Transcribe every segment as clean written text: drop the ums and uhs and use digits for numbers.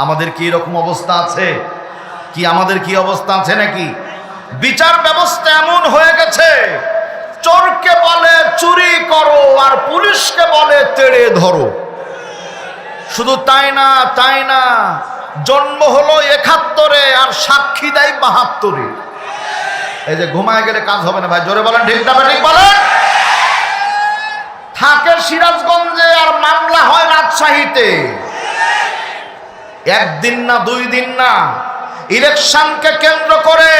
আমাদের কি এরকম অবস্থা আছে? কি আমাদের কি অবস্থা আছে নাকি? বিচার ব্যবস্থা এমন হয়ে গেছে, চোরকে বলে চুরি করো আর পুলিশকে বলে তেড়ে ধরো। শুধু তাই না, জন্ম হলো ৭১-এ আর সাক্ষী দেয় ৭২-এ। এই যে ঘুমায় গেলে কাজ হবে না ভাই, জোরে বলেন ঠিক না ঠিক বলেন। থাকে সিরাজগঞ্জে আর মামলা হয় রাজশাহীতে। একদিন না, ২ দিন না, ইলেকশনকে কেন্দ্র করে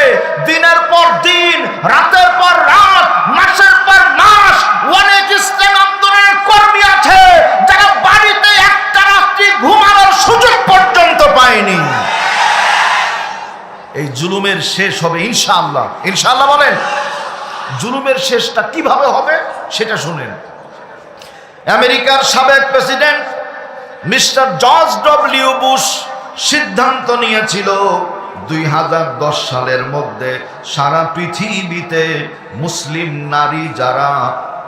দিনের পর দিন, রাতের পর রাত, মাসের পর মাস অনেক ইসলাম আন্দোলনের কর্মী আছে যারা বাড়িতে একটা রাত্রি ঘুমানোর সুযোগ পর্যন্ত পায়নি। এই জুলুমের শেষ হবে ইনশাআল্লাহ। ইনশাআল্লাহ বলেন। জুলুমের শেষটা কিভাবে হবে সেটা শুনেন। আমেরিকার সাবেক president mister George W Bush সিদ্ধান্ত নিয়েছিল ২০১০ সালের মধ্যে সারা পৃথিবীতে মুসলিম নারী যারা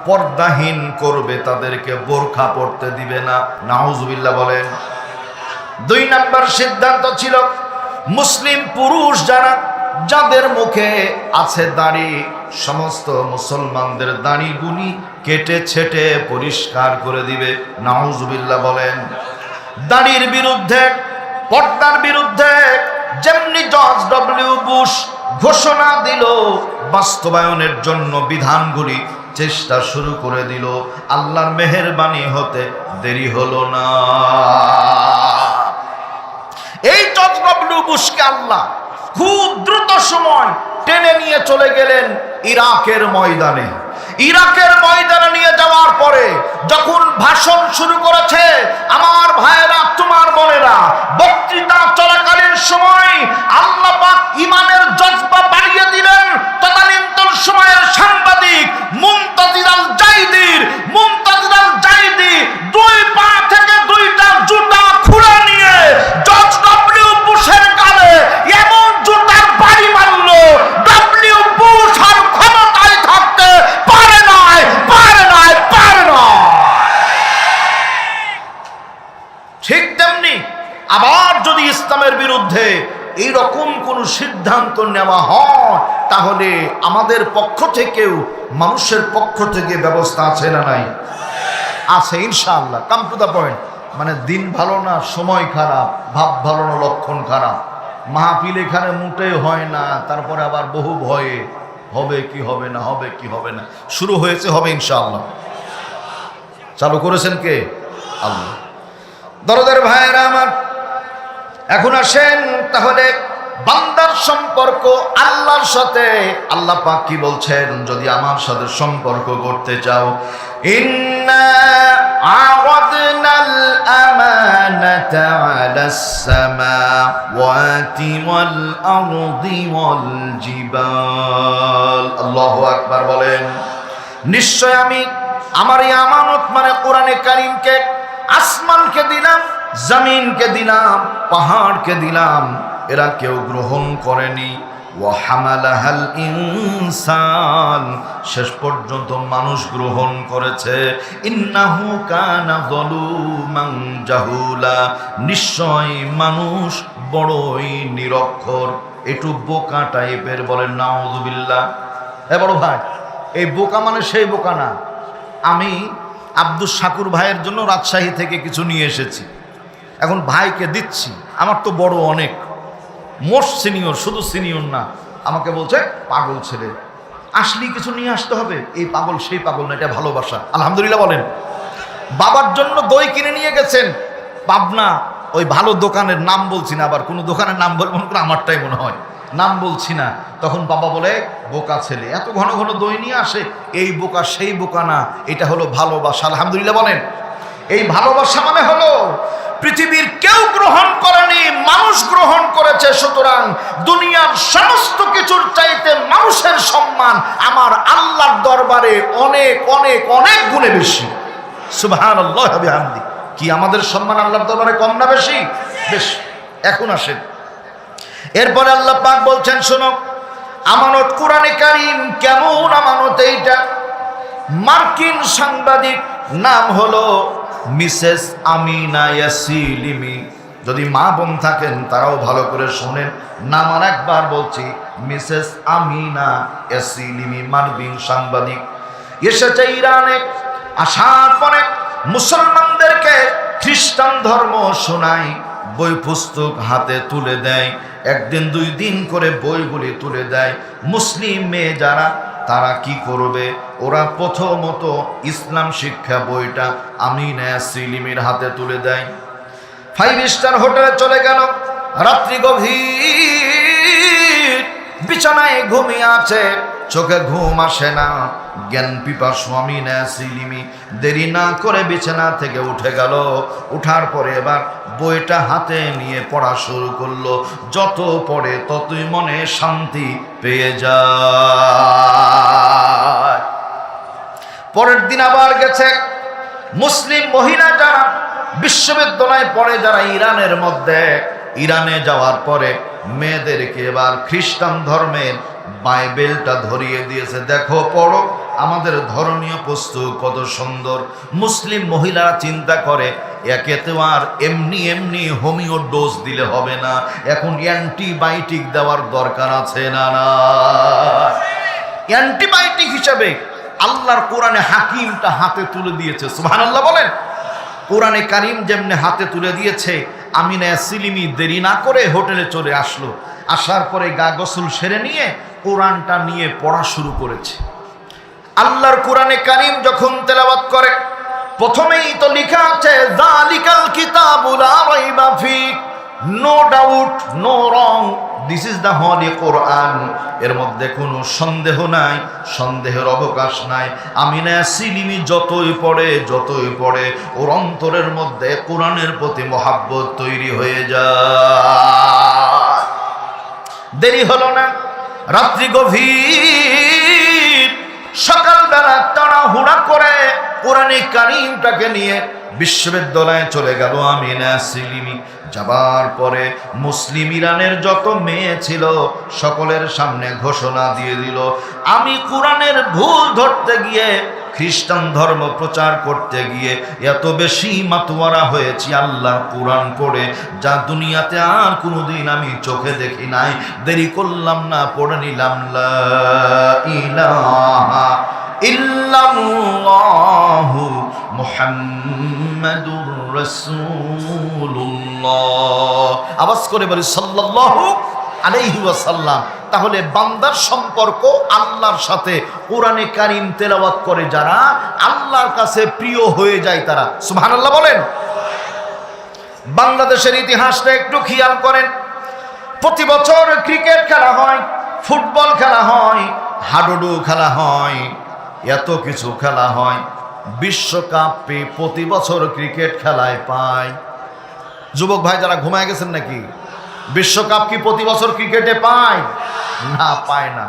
পর্দাহীন করবে তাদেরকে বোরখা পরতে দিবে না। নাউজুবিল্লাহ বলেন। ২ নম্বর সিদ্ধান্ত ছিল মুসলিম পুরুষ যাদের মুখে আছে দাড়ি, সমস্ত মুসলমানদের দাড়িগুলি কেটে ছেটে পরিষ্কার করে দিবে। নাউজুবিল্লাহ বলেন। দাড়ির বিরুদ্ধে, পর্দার বিরুদ্ধে যেমনি জর্জ ডব্লিউ বুশ ঘোষণা দিল, বাস্তবায়নের জন্য বিধানগুলি চেষ্টা শুরু করে দিল। আল্লাহর মেহেরবানি হতে দেরি হলো না। এই জর্জ ডব্লিউ বুশকে আল্লাহ খুব দ্রুত সময় টেনে নিয়ে চলে গেলেন ইরাকের ময়দানে। ইরাকের ময়দানে নিয়ে যাওয়ার পরে যখন ভাষণ শুরু করেছে, আমার ভাইয়েরা, তোমার বোনেরা, বক্তৃতা চলাকালীন সময় আল্লাহ পাক ইমানের জজবা বাড়িয়ে দিলেন। তদানীন্তন সময়ের সাংবাদিক মুনতাজির আল জাইদি 2 পা থেকে 2টা জুতা খুলে নিয়ে জর্জ ডব্লিউ বুশের গালে এমন জুতার বাড়ি মারল, ডব্লিউ বুশ আর ক্ষমতায় থাকতে পারে না। ঠিক তেমনি আবার যদি ইসলামের বিরুদ্ধে এইরকম কোন সিদ্ধান্ত নেওয়া হয়, তাহলে আমাদের পক্ষ থেকেও, মানুষের পক্ষ থেকে ব্যবস্থা আছে না নাই? আছে ইনশাআল্লাহ। Come to the point. মানে দিন ভালো না, সময় খারাপ, ভাব ভালো না, লক্ষণ খারাপ, মাহফিল এখানে মোটেই হয় না, তারপরে আবার বহু ভয়ে হবে কি হবে না, হবে কি হবে না, শুরু হয়েছে, হবে ইনশাআল্লাহ। চালু করেছেন কে? আল্লাহ। দরদের ভাইয়েরা আমার, এখন আসেন তাহলে বান্দার সম্পর্ক আল্লাহর সাথে। আল্লাহ পাক কি বলছেন? যদি আমার সাথে সম্পর্ক করতে চাও, ইন্না আরাদনাল আমানাতা আলাস সামাওয়াতি ওয়াল আরদি ওয়াল জিবাল। আল্লাহু আকবার বলেন। নিশ্চয় আমি আমার এই আমানত মানে কোরআনে কারীমকে আসমানকে দিলাম, জমিনকে দিলাম, পাহাড়কে দিলাম, এরা কেউ গ্রহণ করেনি। ওয়া হামালাহাল ইনসান, শেষ পর্যন্ত মানুষ গ্রহণ করেছে। ইন্নাহু কানা যালুমান জাহুলা, নিশ্চয় মানুষ বড়ই নিরক্ষর, একটু বোকা টাইপের। বলেন নাউযুবিল্লাহ। বড় ভাই, এই বোকা মানে সেই বোকা না। আমি আব্দুল শাকুর ভাইয়ের জন্য রাজশাহী থেকে কিছু নিয়ে এসেছি, এখন ভাইকে দিচ্ছি। আমার তো বড় অনেক, মোস্ট সিনিয়র, শুধু সিনিয়র না। আমাকে বলছে পাগল ছেলে, আসলেই কিছু নিয়ে আসতে হবে। এই পাগল সেই পাগল না, এটা ভালোবাসা। আলহামদুলিল্লাহ বলেন। বাবার জন্য দই কিনে নিয়ে গেছেন পাবনা, ওই ভালো দোকানের নাম বলছি না, আবার কোনো দোকানের নাম বলবো না, আমারটাই মনে হয়, নাম বলছি না। তখন বাবা বলে, বোকা ছেলে, এত ঘন ঘন দই নিয়ে আসে, এই বোকা সেই বোকা না, এটা হলো ভালোবাসা। আলহামদুলিল্লাহ বলেন। এই ভালোবাসা মানে হলো পৃথিবীর কেউ গ্রহণ করেনি, মানুষ গ্রহণ করেছে। সুতরাং দুনিয়ার সমস্ত কিছুর চাইতে মানুষের সম্মান আমার আল্লাহর দরবারে অনেক অনেক অনেক গুণে বেশি। সুবহানাল্লাহ ওয়া বিহামদি। কি আমাদের সম্মান আল্লাহর দরবারে কম না বেশি? বেশি। এখন আসেন, এরপরে আল্লাহ পাক বলছেন, শোনো, আমানত কোরআনে কারীম কেমন আমানত এইটা। মার্কিন সাংবাদিক, নাম হলো মিসেস আমিনা ইয়াসিলিমি, যদি মা বোন থাকেন তারাও ভালো করে শোনেন। নাম আর একবার বলছি, মিসেস আমিনা এসিলিমি মানবিন সাংবাদিক এসেছে ইরানে। আসার পরে মুসলমানদেরকে খ্রিস্টান ধর্ম শোনায়, বই পুস্তক হাতে তুলে দেয়, একদিন 2 দিন করে বইগুলি তুলে দেয়। মুসলিম মেয়ে যারা তারা কি করবে, ওরা প্রথমত ইসলাম শিক্ষা বইটা আমিনা এসিলিমির হাতে তুলে দেয়। 5 স্টার হোটেলে চলে গেল, রাত্রি গভীর, বিছানায় ঘুমিয়ে আছে, চোখে ঘুম আসে না, জ্ঞান পিপাসু আমিনা এসিলিমি দেরি না করে বিছানা থেকে উঠে গেল। উঠার পরে এবার বইটা হাতে নিয়ে পড়া শুরু করলো। যত পড়ে ততই মনে শান্তি পেয়ে যায়। পরের দিন আবার গেছে। মুসলিম মহিলা যারা বিশ্ববিদ্যালয়ে পড়ে, যারা ইরানের মধ্যে, ইরানে যাওয়ার পরে মেয়েদেরকে এবার খ্রিস্টান ধর্মের বাইবেলটা ধরিয়ে দিয়েছে। দেখো পড়ো, আমাদের ধর্মীয় পুস্তক কত সুন্দর। মুসলিম মহিলারা চিন্তা করে একেতে আর এমনি এমনি হোমিও ডোজ দিলে হবে না, এখন অ্যান্টিবায়োটিক দেওয়ার দরকার আছে না। না, অ্যান্টিবায়োটিক হিসাবে আল্লাহর কোরআনে হাকিমটা হাতে তুলে দিয়েছে। সুবহানাল্লাহ বলেন। কোরআনে কারিম যেমনি হাতে তুলে দিয়েছে, আমিনা এসিলিমি দেরি না করে হোটেলে চলে আসলো। আসার পরে গা গোসল সেরে নিয়ে কোরআনটা নিয়ে পড়া শুরু করেছে। আল্লাহর কোরআনে কারিম যখন তেলাওয়াত করে, প্রথমেই তো লেখা আছে যালিকাল কিতাবু লা রাইবা ফি, no doubt, no wrong, this is the holy Quran. এর মধ্যে কোনো সন্দেহ নাই, সন্দেহের অবকাশ নাই। আমিনা এসিলিমি যতই পড়ে ওর অন্তরের মধ্যে কোরআনের প্রতি মহাব্বত তৈরি হয়ে যায়। দেরি হলো না, রাত্রি গভীর, সকালবেলা তাড়াহুড়া করে কোরআনে কারিমটাকে নিয়ে বিশ্ববিদ্যালয়ে চলে গেল আমিনা এসিলিমি। যাবার পরে মুসলিম ইরানের যত মেয়ে ছিল সকলের সামনে ঘোষণা দিয়ে দিল, আমি কোরআনের ভুল ধরতে গিয়ে, খ্রিস্টান ধর্ম প্রচার করতে গিয়ে এত বেশি মাতোয়ারা হয়েছি আল্লাহর কোরআন পড়ে, যা দুনিয়াতে আর কোনোদিন আমি চোখে দেখি নাই। দেরি করলাম না, পড়ে নিলাম লা ইলাহা ইল্লাল্লাহু মুহাম্মাদুর রাসূলুল্লাহ। আওয়াজ করে বলি সাল্লাল্লাহু আলাইহি ওয়াসাল্লাম। তাহলে বান্দার সম্পর্ক আল্লাহর সাথে কোরআনে কারিম তেলাওয়াত করে যারা, আল্লাহর কাছে প্রিয় হয়ে যায় তারা। সুবহানাল্লাহ বলেন। বাংলাদেশের ইতিহাসটা একটু খেয়াল করেন। প্রতি বছর ক্রিকেট খেলা হয়, ফুটবল খেলা হয়, হাডুডু খেলা হয়, এত কিছু খেলা হয়। বিশ্বকাপে প্রতি বছর ক্রিকেট খেলায় পায়। যুবক ভাই যারা ঘুমায় গেছেন নাকি? বিশ্বকাপ কি প্রতি বছর ক্রিকেটে পায়? না, পায় না।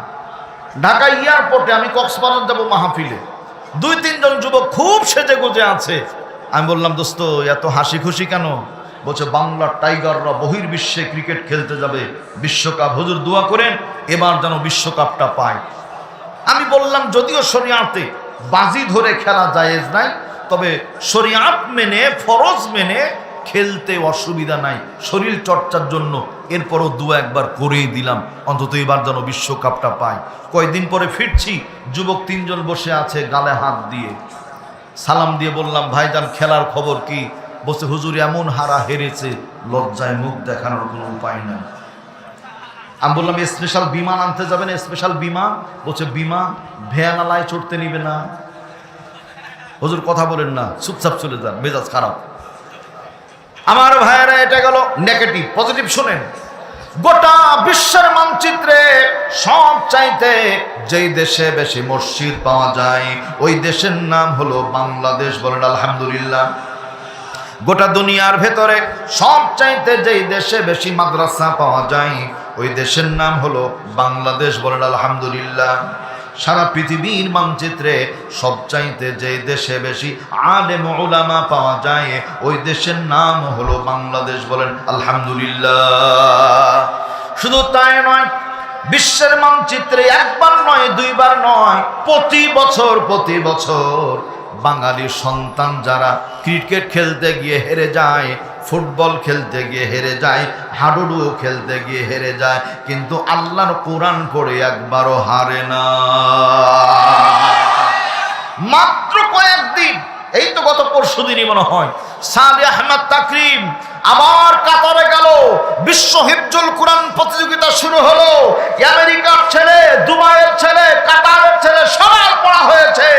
ঢাকা এয়ারপোর্টে আমি কক্সবাজার যাব মাহফিলে, 2-3 জন যুবক খুব সেজে গুজে আছে। আমি বললাম, দোস্ত এত হাসি খুশি কেন? বলছে বাংলার টাইগাররা বহির্বিশ্বে ক্রিকেট খেলতে যাবে, বিশ্বকাপ, হুজুর দোয়া করেন এবার যেন বিশ্বকাপটা পায়। আমি বললাম, যদিও শরিয়াতে বাজি ধরে খেলা জায়েজ নাই, তবে শরিয়াত মেনে, ফরজ মেনে খেলতে অসুবিধা নাই, শরীর চর্চার জন্য। এরপরও দোয়া একবার করেই দিলাম, অন্তত এবার যেন বিশ্বকাপটা পায়। কয়েকদিন পরে ফিরছি, যুবক 3 জন বসে আছে, গালে হাত দিয়ে। সালাম দিয়ে বললাম, ভাইজান খেলার খবর কি? বলছে, হুজুর এমন হারা হেরেছে, লজ্জায় মুখ দেখানোর কোনো উপায় নাই। আমি বললাম, স্পেশাল বিমান আনতে যাবেন? স্পেশাল বিমান? বলছে বিমান ভ্যানালায় চড়তে নিবে না। হুজুর কথা বলেন না, চুপচাপ চলে যান, মেজাজ খারাপ। আমার ভাইয়েরা, এটা গেল নেগেটিভ। পজিটিভ শুনেন। গোটা বিশ্বের মানচিত্রে সব চাইতে যেই দেশে বেশি মসজিদ পাওয়া যায় ওই দেশের নাম হলো বাংলাদেশ। বলেন আলহামদুলিল্লাহ। গোটা দুনিয়ার ভেতরে সব চাইতে যেই দেশে বেশি মাদ্রাসা পাওয়া যায় ওই দেশের নাম হলো বাংলাদেশ। বলেন আলহামদুলিল্লাহ। সারা পৃথিবীর মানচিত্রে সবচাইতে যে দেশে বেশি আলেম উলামা পাওয়া যায় ওই দেশের নাম হলো বাংলাদেশ। বলেন আলহামদুলিল্লাহ। শুধু তাই নয়, বিশ্বের মানচিত্রে একবার নয়, 2 বার নয়, প্রতি বছর বাঙালি সন্তান যারা ক্রিকেট খেলতে গিয়ে হেরে যায়, ফুটবল খেলতে গিয়ে হেরে যায়, হাডুডু খেলতে গিয়ে হেরে যায়, কিন্তু আল্লাহর কোরআন পড়ে একবারও হারে না। মাত্র কয়েকদিন, এই তো গত পরশুদিনই মনে হয়, সালে আহমদ তাকরিম আবার কাতারে গেল। বিশ্ব হিফজুল কোরআন প্রতিযোগিতা শুরু হলো। আমেরিকার ছেলে, দুবাইয়ের ছেলে, কাতারের ছেলে সবার পড়া হয়েছে।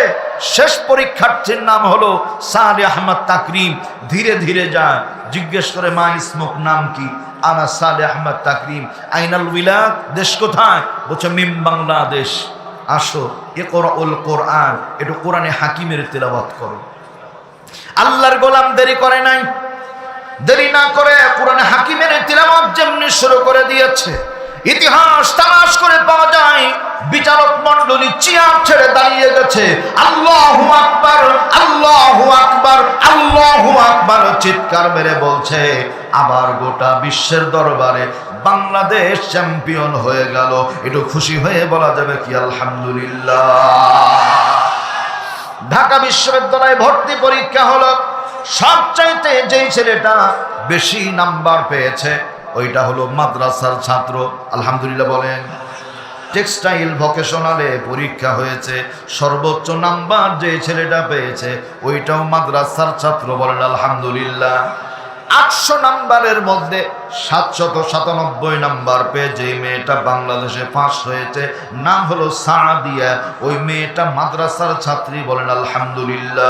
শেষ পরীক্ষার্থীর নাম হলো সালে আহমদ তাকরিম। ধীরে ধীরে যায়, জিজ্ঞেস করে মা ইসমুক, নাম কি? আনা সালে আহমদ তাকরিম। আইনাল বিলাদ, দেশ কোথায়? বলছে মিম বাংলাদেশ। আসো, ইকরাউল কোরআন, একটু কোরআনে হাকিমের তেলাওয়াত করো। আল্লাহর গোলাম দেরি করে নাই, দেরি না করে কোরআনে হাকিমের তেলাওয়াত যেমনি শুরু করে দিয়েছে, ইতিহাস তালাশ করে পাওয়া যায় বিচারক মণ্ডলী চেয়ার ছেড়ে দাঁড়িয়ে গেছে। আল্লাহু আকবার, আল্লাহু আকবার, আল্লাহু আকবার চিৎকার মেরে বলছে। আবার গোটা বিশ্বের দরবারে বাংলাদেশ চ্যাম্পিয়ন হয়ে গেল। একটু খুশি হয়ে বলা যাবে কি আলহামদুলিল্লাহ। ঢাকা বিশ্ববিদ্যালয়ে ভর্তি পরীক্ষা হলো। সবচাইতে যেই ছেলেটা বেশি নাম্বার পেয়েছে ওইটা হলো মাদ্রাসার ছাত্র। আলহামদুলিল্লাহ বলেন। টেক্সটাইল ভোকেশনালে পরীক্ষা হয়েছে, সর্বোচ্চ নাম্বার যে ছেলেটা পেয়েছে ওইটাও মাদ্রাসার ছাত্র। বলেন আলহামদুলিল্লাহ। 800 নাম্বারের মধ্যে 797 নাম্বার পেয়ে যে মেয়েটা বাংলাদেশে পাস হয়েছে, নাম হলো সাদিয়া, ওই মেয়েটা মাদ্রাসার ছাত্রী। বলেন আলহামদুলিল্লাহ।